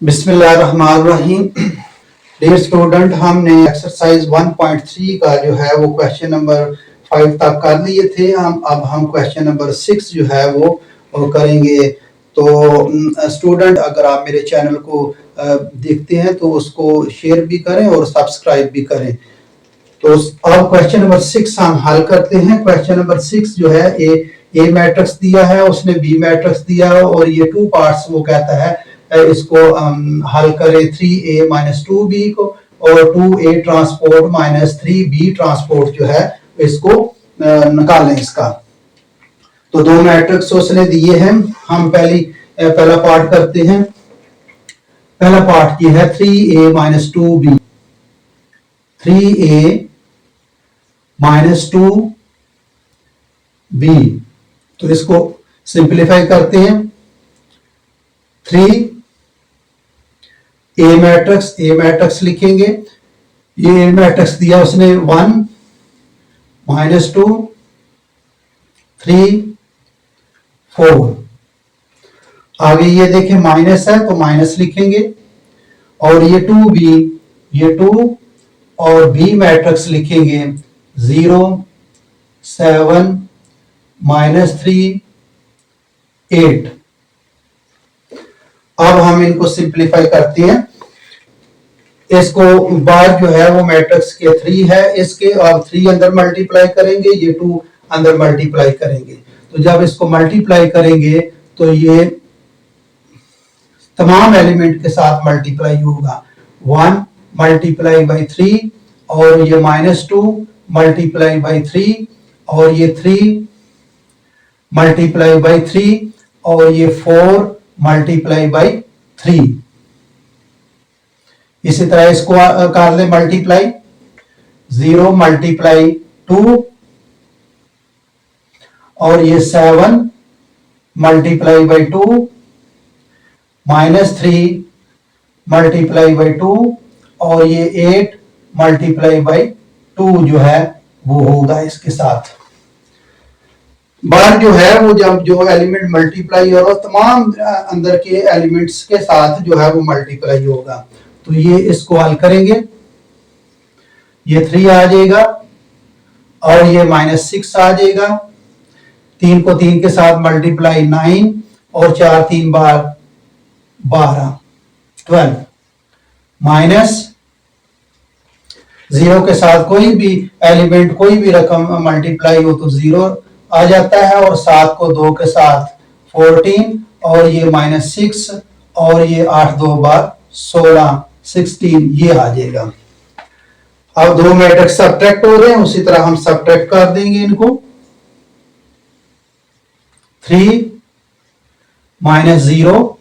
बिस्मिल्लाहिर्रहमानिर्रहीम। Dear student, हमने exercise 1.3 का जो है वो क्वेश्चन नंबर 5 तक कर लिए थे। हम क्वेश्चन नंबर 6 जो है वो करेंगे। तो स्टूडेंट, अगर आप मेरे चैनल को देखते हैं तो उसको शेयर भी करें और सब्सक्राइब भी करें। तो अब क्वेश्चन नंबर 6 हम हल करते हैं। क्वेश्चन नंबर 6 जो है ए मैट्रिक्स दिया है, उसने बी मैट्रिक्स दिया है और ये टू पार्ट्स वो कहता है इसको हल करें 3a माइनस 2b को और 2a transport minus 3b transport जो है इसको निकालें इसका। तो दो मैट्रिक्स उसने दिए हैं। हम पहला पार्ट करते हैं। पहला पार्ट ये है 3a minus 2b, 3a minus 2b। तो इसको सिंप्लीफाई करते हैं। 3 ए मैट्रिक्स लिखेंगे। ये ए मैट्रिक्स दिया उसने 1 माइनस 2 3 4। आगे ये देखें माइनस है तो माइनस लिखेंगे और ये 2b, ये 2 और बी मैट्रिक्स लिखेंगे 0 7 माइनस 3 8। अब हम इनको सिंप्लीफाई करते हैं। इसको बार जो है वो मैट्रिक्स के 3 है, इसके अब 3 अंदर मल्टीप्लाई करेंगे, ये 2 अंदर मल्टीप्लाई करेंगे। तो जब इसको मल्टीप्लाई करेंगे तो ये तमाम एलिमेंट के साथ मल्टीप्लाई होगा। 1 मल्टीप्लाई बाई 3 और ये माइनस 2 मल्टीप्लाई बाई 3 और ये 3 मल्टीप्लाई बाई 3 और ये 4 मल्टीप्लाई बाई 3। इसी तरह इसको कर ले मल्टीप्लाई 0 मल्टीप्लाई 2 और ये 7 multiply by 2 minus 3 multiply by 2 और ये 8 मल्टीप्लाई बाई 2 जो है वो होगा इसके साथ। बार जो है वो जब जो एलिमेंट मल्टीप्लाई होगा तमाम अंदर के एलिमेंट्स के साथ जो है वो मल्टीप्लाई होगा। तो ये इसको हल करेंगे, ये 3 आ जाएगा और ये माइनस 6 आ जाएगा। 3 को 3 के साथ मल्टीप्लाई 9 और 4 3 बार 12 12 माइनस 0 के साथ कोई भी एलिमेंट कोई भी रकम मल्टीप्लाई हो तो 0 आ जाता है और 7 को 2 के साथ 14 और ये माइनस 6 और ये 8 2 बार 16 16 ये आ जाएगा। अब दो मैट्रिक्स सब्ट्रैक्ट हो रहे हैं, उसी तरह हम सब्ट्रैक्ट कर देंगे इनको। 3 माइनस 0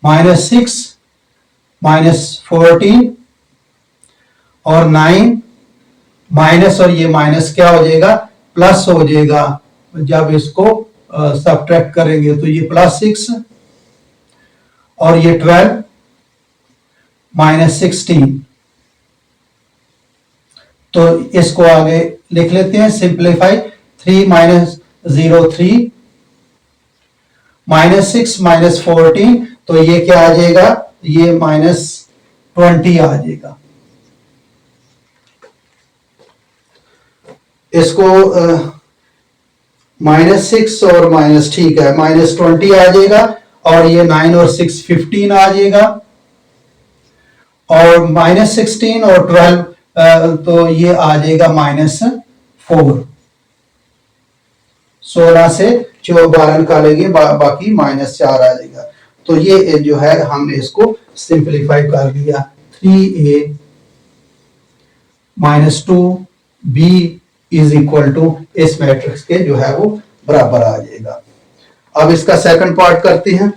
माइनस 6 माइनस 14 और 9 माइनस और ये माइनस क्या हो जाएगा प्लस हो जाएगा। जब इसको सब्ट्रैक्ट करेंगे तो ये प्लस 6 और ये 12 माइनस 16। तो इसको आगे लिख लेते हैं सिंप्लीफाई। 3 माइनस 0 3 माइनस 6 माइनस 14 तो ये क्या आ जाएगा, ये माइनस 20 आ जाएगा। इसको माइनस 6 और माइनस ठीक है माइनस 20 आ जाएगा और ये 9 और 6 15 आ जाएगा और माइनस 16 और 12 तो ये आ जाएगा माइनस 4। 16 से 12 निकालेंगे बाकी माइनस 4 आ जाएगा। तो ये जो है हमने इसको सिंप्लीफाई कर दिया। 3a minus 2b is equal to इस मैट्रिक्स के जो है वो बराबर आ जाएगा। अब इसका सेकंड पार्ट करते हैं।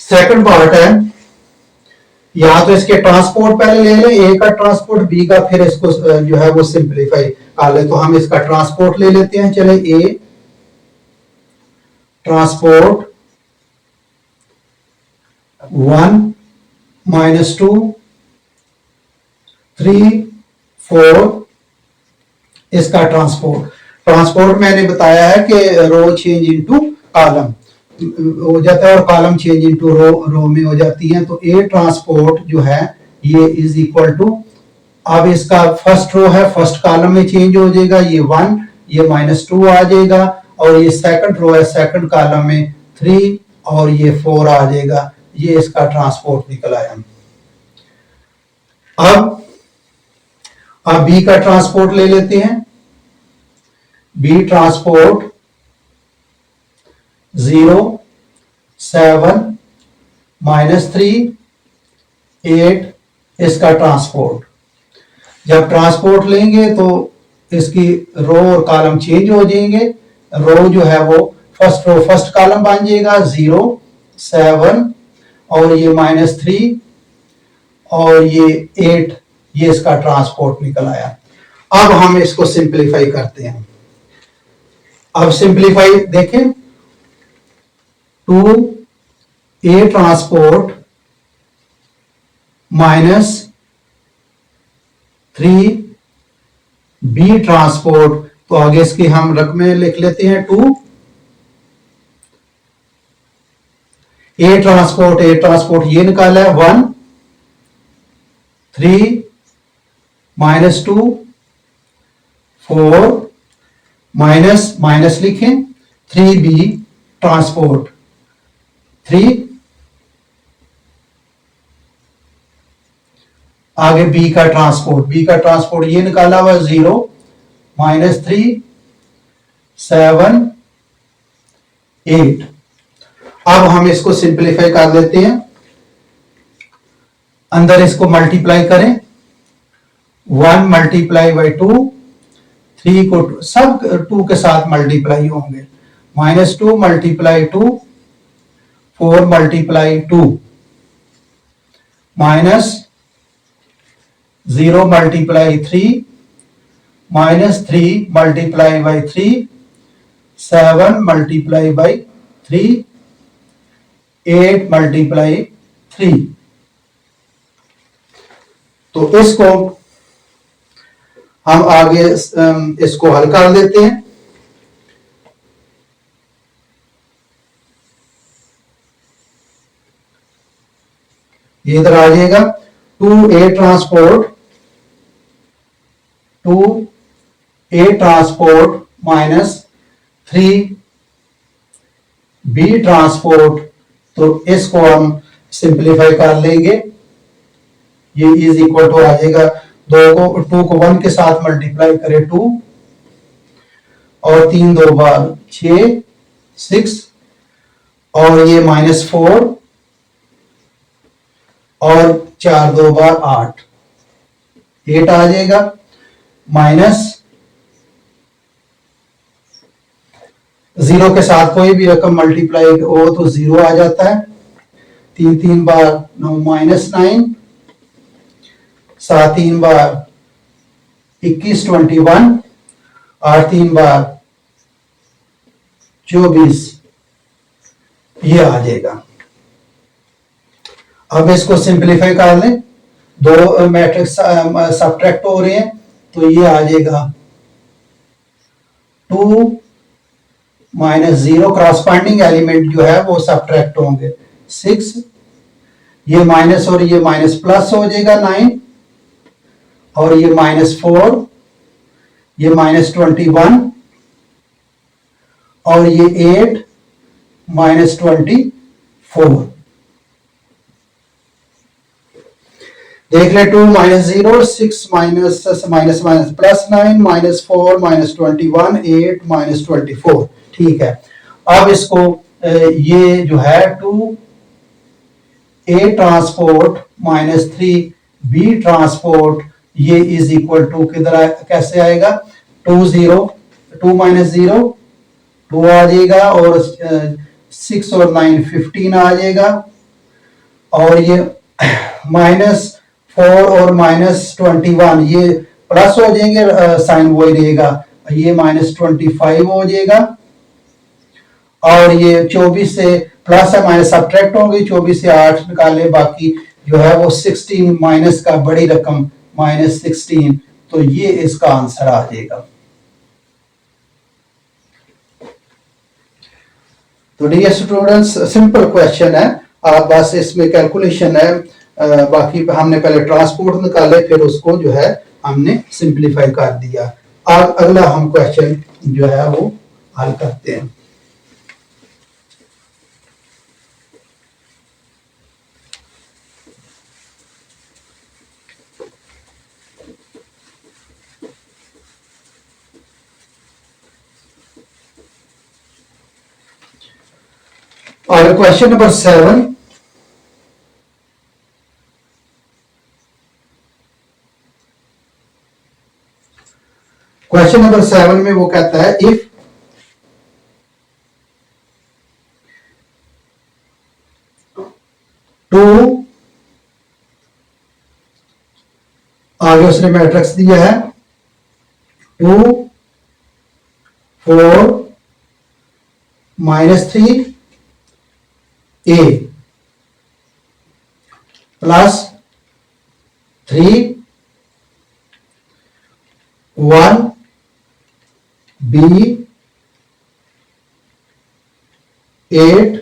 सेकंड पार्ट है, या तो इसके ट्रांसपोर्ट पहले ले लें, ए का ट्रांसपोर्ट बी का, फिर इसको जो है वो सिंप्लीफाई कर ले। तो हम इसका ट्रांसपोर्ट ले लेते हैं। चले ए ट्रांसपोर्ट 1 -2 3 4 इसका ट्रांसपोर्ट मैंने बताया है कि रो चेंज इनटू कॉलम हो जाता है और कॉलम चेंज इनटू रो में हो जाती है। तो ए ट्रांसपोर्ट जो है ये इज इक्वल टू, अब इसका फर्स्ट रो है फर्स्ट कॉलम में चेंज हो जाएगा, ये 1 ये -2 आ जाएगा, और ये सेकंड रो है सेकंड कॉलम में 3 और ये 4 आ जाएगा। ये इसका ट्रांसपोर्ट निकल आया। अब बी का ट्रांसपोर्ट ले लेते हैं। बी ट्रांसपोर्ट 0 7 -3 8 इसका ट्रांसपोर्ट। जब ट्रांसपोर्ट लेंगे तो इसकी रो और कॉलम चेंज हो जाएंगे। रो जो है वो फर्स्ट रो फर्स्ट कॉलम बन जाएगा 0 7 और ये -3 और ये 8, ये इसका ट्रांसपोर्ट निकल आया। अब हम इसको सिंपलीफाई करते हैं। अब सिंपलीफाई देखें, 2a ट्रांसपोर्ट -3b ट्रांसपोर्ट, तो आगे इसकी हम रकमें लिख लेते हैं। 2 ए ट्रांसपोर्ट ये निकाला है 1 3 -2 4 माइनस लिखें 3b ट्रांसपोर्ट 3, आगे बी का ट्रांसपोर्ट ये निकाला हुआ 0 -3 7 8। अब हम इसको सिंपलीफाई कर लेते हैं। अंदर इसको मल्टीप्लाई करें, 1 मल्टीप्लाई बाई 2, 3 को सब 2 के साथ मल्टीप्लाई होंगे, -2 multiply 2 4 multiply 2 -0 multiply 3 -3 multiply by 3 7 multiply by 3 8 multiply 3। तो इसको हम आगे इसको हल कर देते हैं। ये इधर आ जाएगा 2a ट्रांसपोर्ट -3b ट्रांसपोर्ट, तो इसको हम सिंपलीफाई कर लेंगे। ये इज इक्वल टू आ जाएगा 2 को 1 के साथ मल्टीप्लाई करें 2 और 3 2 बार 6 6 और ये -4 और 4 2 बार 8 8 आ जाएगा, माइनस 0 के साथ कोई भी रकम मल्टीप्लाई हो तो 0 आ जाता है। 3 3 बार 9 -9, 7 3 बार 21 21, 8 3 बार 24, ये आ जाएगा। अब इसको सिंपलीफाई कर लें, दो मैट्रिक्स सब्ट्रैक्ट हो रहे हैं, तो ये आ जाएगा 2 -0, क्रॉसपॉन्डिंग एलिमेंट जो है वो सब्ट्रैक्ट होंगे 6, ये माइनस और ये माइनस प्लस हो जाएगा 9, और ये -4, ये -21 और ये 8 -24। देख ले 2 -0 6 माइनस प्लस 9 -4 -21 8 -24। ठीक है, अब इसको ये जो है 2a ट्रांसपोर्ट -3b ट्रांसपोर्ट, ये इज इक्वल टू किधर कैसे आएगा, 2 0 2 -0 2 आ जाएगा, और 6 और 9 15 आ जाएगा, और ये -4 और -21 ये प्लस हो जाएंगे, साइन वही रहेगा, ये -25 हो जाएगा, और ये 24 से प्लस है माइनस सब्ट्रैक्ट होंगे, 24 से 8 निकाले, बाकी जो है वो 16 माइनस का बड़ी रकम -16, तो ये इसका आंसर आ जाएगा। तो डियर स्टूडेंट्स, सिंपल क्वेश्चन है, आप बस इसमें कैलकुलेशन है, बाकी हमने पहले ट्रांसपोर्ट निकाले, फिर उसको जो है हमने सिंप्लीफाई कर दिया। अब अगला हम क्वेश्चन जो है वो हल करते हैं। और क्वेश्चन नंबर 7, क्वेश्चन नंबर 7 में वो कहता है इफ टू, आगे उसने मैट्रिक्स दिया है 2 4 -3 A plus 3 1 B 8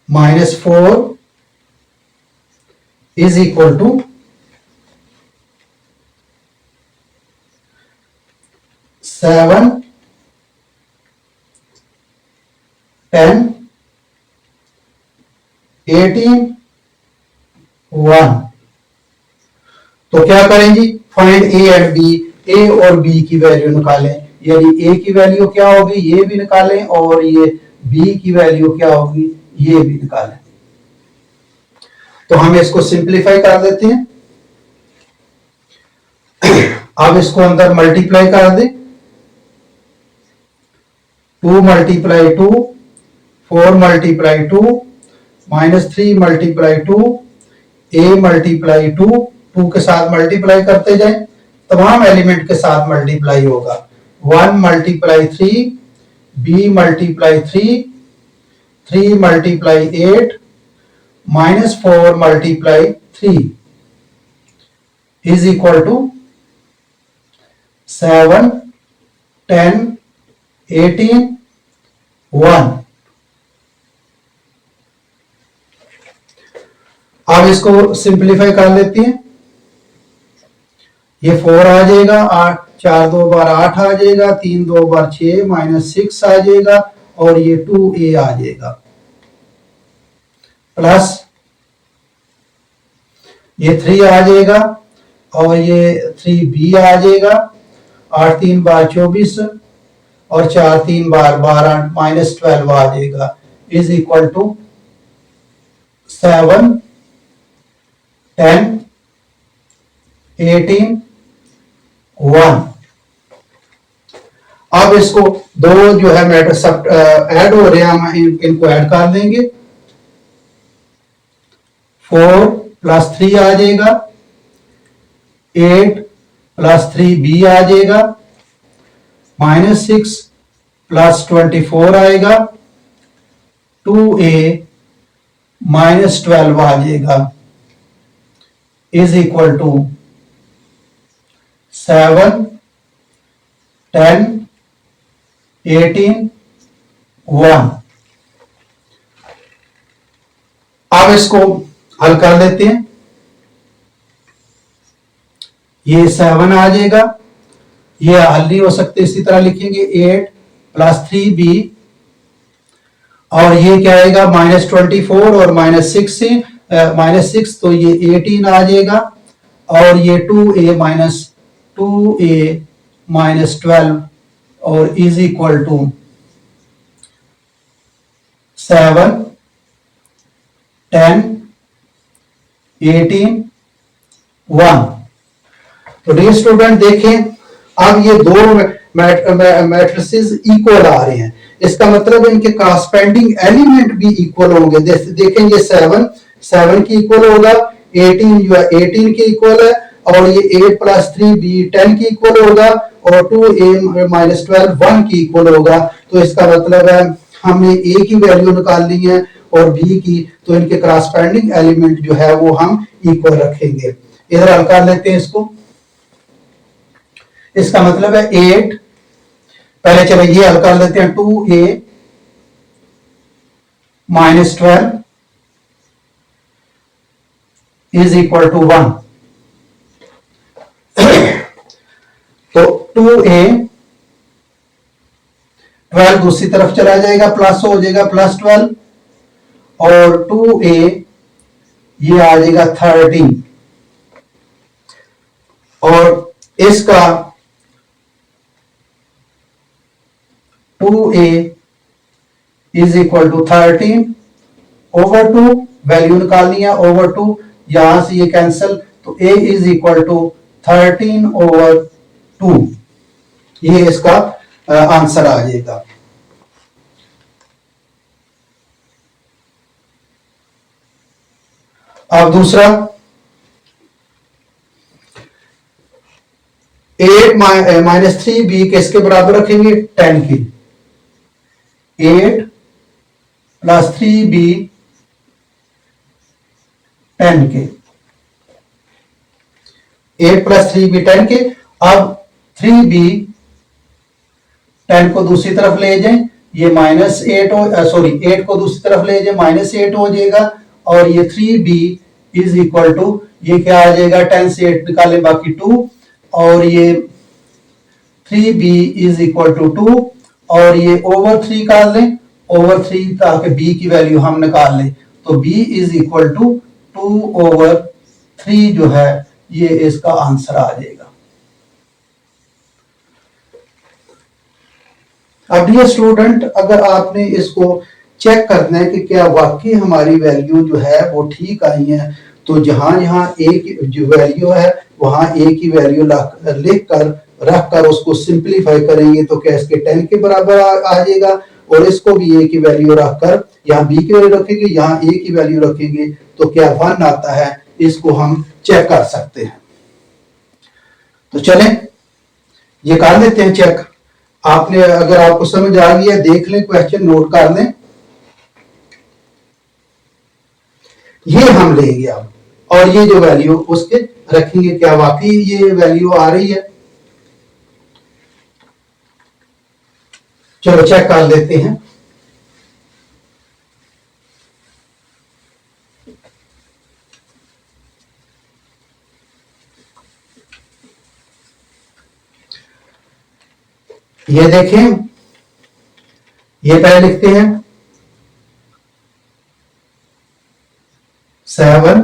-4 is equal to 7 10 18 1। तो क्या करें जी, फाइंड ए एंड बी, ए और बी की वैल्यू निकालें, यानी ए की वैल्यू क्या होगी ये भी निकालें, और ये बी की वैल्यू क्या होगी ये भी निकालें। तो हम इसको सिंप्लीफाई कर देते हैं। अब इसको अंदर मल्टीप्लाई कर दें, 2 × 2 4 × 2 -3 × 2 a × 2, 2 के साथ मल्टीप्लाई करते जाएं, तमाम एलिमेंट के साथ मल्टीप्लाई होगा। 1 × 3 b × 3 3 × 8 -4 × 3 is equal to 7 10 18 1। अब इसको सिंप्लीफाई कर लेते हैं, ये 4 आ जाएगा, 8 4 2 बार 8 आ जाएगा, 3 2 बार 6 -6 आ जाएगा, और ये 2a आ जाएगा, प्लस ये 3 आ जाएगा, और ये 3b आ जाएगा, 8 3 बार 24 और 4 3 बार 12 -12 आ जाएगा, इज इक्वल टू 7 10 18 1। अब इसको दो जो है मैटर सब ऐड हो रहे हैं, हम इनको ऐड कर देंगे, 4 + 3 आ जाएगा, 8 + 3b आ जाएगा, -6 + 24 आएगा, 2a -12 आ जाएगा, इज इक्वल टू 7 10 18 1। अब इसको हल कर लेते हैं, ये 7 आ जाएगा, ये हल नहीं हो सकते, इसी तरह लिखेंगे 8 + 3b, और ये क्या आएगा -24 और -6 से -6, तो ये 18 आ जाएगा, और ये 2a -12 और इज इक्वल टू 7 10 18 1। तो डियर स्टूडेंट देखें, अब ये दो मैट्रिसेस इक्वल आ रहे हैं, इसका मतलब इनके कॉरस्पेंडिंग एलिमेंट भी इक्वल होंगे। देखें ये 7 की इक्वल होगा, 18 जो है 18 के इक्वल है, और ये 8 प्लस 3b 10 की इक्वल होगा और 2a माइनस 12 1 की इक्वल होगा। तो इसका मतलब है हमने a की वैल्यू निकालनी है और b की, तो इनके क्रॉसपेंडिंग एलिमेंट जो है वो हम इक्वल रखेंगे। इधर हल कर लेते हैं इसको। इसका मतलब है 8, पहले चले ये हल कर लेते हैं, 2a minus 12 is equal to 1। तो 2a 12 दूसरी तरफ चला जाएगा, प्लस हो जाएगा प्लस 12 और 2a ये आ जाएगा 13 और इसका 2a is equal to 13 over 2, value निकालनी है ओवर 2, यहां से ये कैंसिल, तो a is equal to 13 over 2, ये इसका आंसर आ जाएगा। अब दूसरा 8 माइनस 3b किसके बराबर रखेंगे, 10 की। 8 प्लस 3b 10 के, 8 प्लस 3b 10 के। अब 3b 10 को दूसरी तरफ ले जाएं, ये माइनस 8 हो, सॉरी 8 को दूसरी तरफ ले जाएं, माइनस 8 हो जाएगा और ये 3b इज इक्वल टू, ये क्या आ जाएगा, 10 से 8 निकालें बाकी 2 और ये 3b इज इक्वल टू 2 और ये ओवर 3 कर लें, ओवर 3 ताकि b की वैल्यू हम निकाल लें, तो b is equal to 2 over 3 जो है ये इसका आंसर आ जाएगा। अब ये स्टूडेंट, अगर आपने इसको चेक करना है कि क्या वाकई हमारी वैल्यू जो है वो ठीक आई है, तो जहां जहां a की जो वैल्यू है वहां a की वैल्यू लिख कर रख कर उसको सिंप्लीफाई करेंगे तो क्या इसके 10 के बराबर आ जाएगा, और इसको भी a की वैल्यू रखकर यहाँ b की वैल्यू रखेंगे, यहाँ a की वैल्यू रखेंगे तो क्या 1 आता है, इसको हम चेक कर सकते हैं। तो चलें ये कर लेते हैं चेक। आपने, अगर आपको समझ आ गया देख लें, क्वेश्चन नोट कर लें। ये हम लेंगे अब और ये जो वैल्यू उसके रखेंगे, क्या वाकई ये वैल्यू आ रही है। चलो चेक कर लेते हैं। ये देखें, ये पहले लिखते हैं 7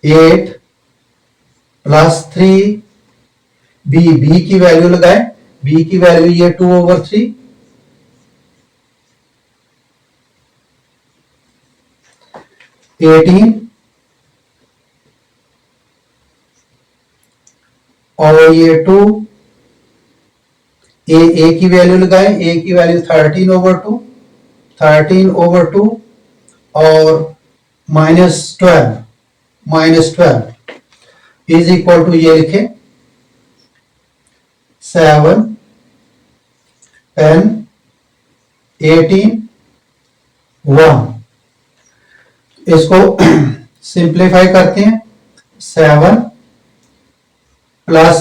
8 प्लस 3 b की वैल्यू लगाए, b की वैल्यू ये 2 ओवर 3, 18 और ये 2, a की वैल्यू लगाए, a की वैल्यू 13 ओवर 2, 13 ओवर 2 और माइनस 12 इज इक्वल टू, ये लिखे 7 10 18 1। इसको सिंप्लीफाई करते हैं, 7 प्लस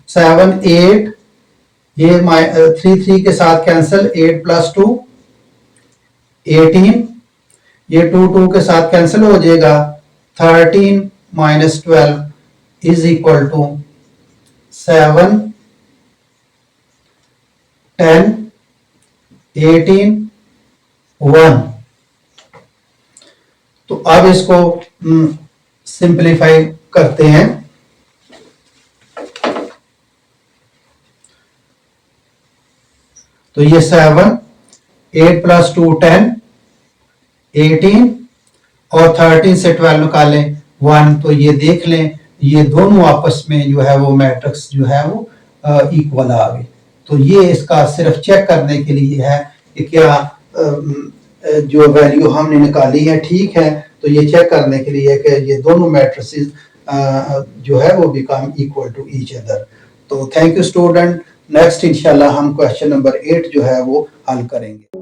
7 8, ये 3 के साथ कैंसिल, 8 प्लस 2 18, ये 2 के साथ कैंसिल हो जाएगा, 13 माइनस 12 इज इक्वल टू 7 10 18 1। तो अब इसको सिंप्लीफाई करते हैं। तो ये 7 8 प्लस 2 10 18 और 13 से 12 निकालें 1, तो ये देख लें ये दोनों आपस में जो है वो मैट्रिक्स जो है वो इक्वल आ गए। तो ये इसका सिर्फ चेक करने के लिए है कि क्या जो वैल्यू हमने निकाली है ठीक है। तो ये चेक करने के लिए कि ये दोनों मैट्रिसेस जो है वो become equal to each other. तो थैंक यू स्टूडेंट। नेक्स्ट इंशाल्लाह हम क्वेश्चन नंबर 8 जो है वो हल करेंगे।